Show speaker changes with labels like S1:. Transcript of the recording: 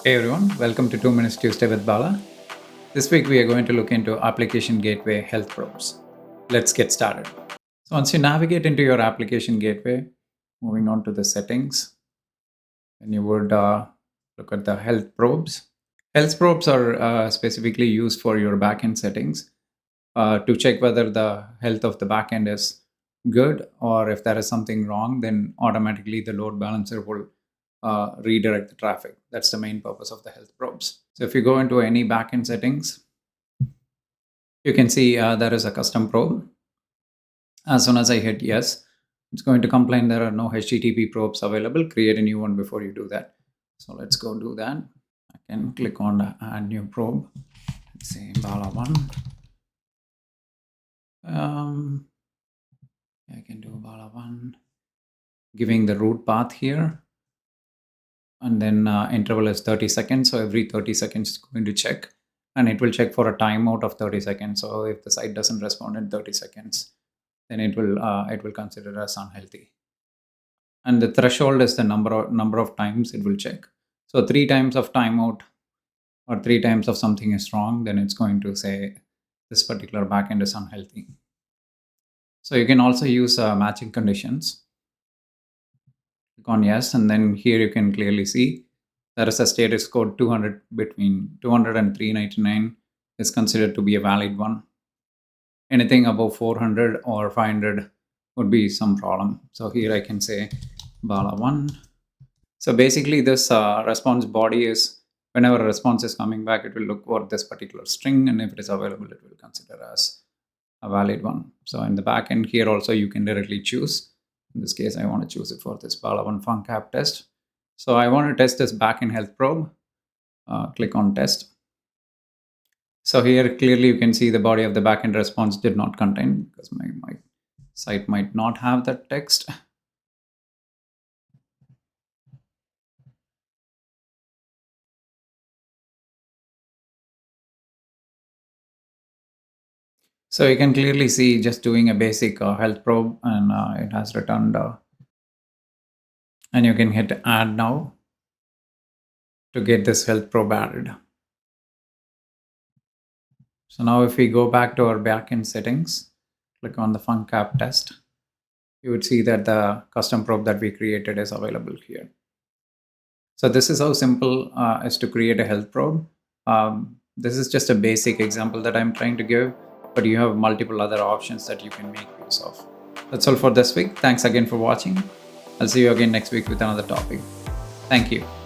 S1: Hey everyone, welcome to 2 Minutes Tuesday with Bala. This week we are going to look into Application Gateway health probes. Let's get started. So once you navigate into your Application Gateway, moving on to the settings, and you would look at the health probes. Health probes are specifically used for your backend settings to check whether the health of the backend is good, or if there is something wrong, then automatically the load balancer will redirect the traffic. That's the main purpose of the health probes. So if you go into any backend settings, you can see there is a custom probe. As soon as I hit yes, it's going to complain there are no HTTP probes available. Create a new one before you do that. So let's go do that. I can click on add new probe. Let's say Balaone. I can do Balaone, giving the root path here. And then interval is 30 seconds. So every 30 seconds it's going to check, and it will check for a timeout of 30 seconds. So if the site doesn't respond in 30 seconds, then it will consider as unhealthy. And the threshold is the number of times it will check. So 3 times of timeout or 3 times of something is wrong, then it's going to say this particular backend is unhealthy. So you can also use matching conditions. Click on yes, and then here you can clearly see there is a status code 200 between 200 and 399 is considered to be a valid one. Anything above 400 or 500 would be some problem. So here I can say Balaone. So basically this response body is, whenever a response is coming back, it will look for this particular string, and if it is available, it will consider as a valid one. So in the back end here also you can directly choose. In this case, I want to choose it for this Balaone funcap test. So I want to test this backend health probe. Click on test. So here clearly you can see the body of the backend response did not contain, because my site might not have that text. So you can clearly see just doing a basic health probe, and it has returned. And you can hit add now to get this health probe added. So now if we go back to our backend settings, click on the funcap test, you would see that the custom probe that we created is available here. So this is how simple is to create a health probe. This is just a basic example that I'm trying to give, but you have multiple other options that you can make use of. That's all for this week. Thanks again for watching. I'll see you again next week with another topic. Thank you.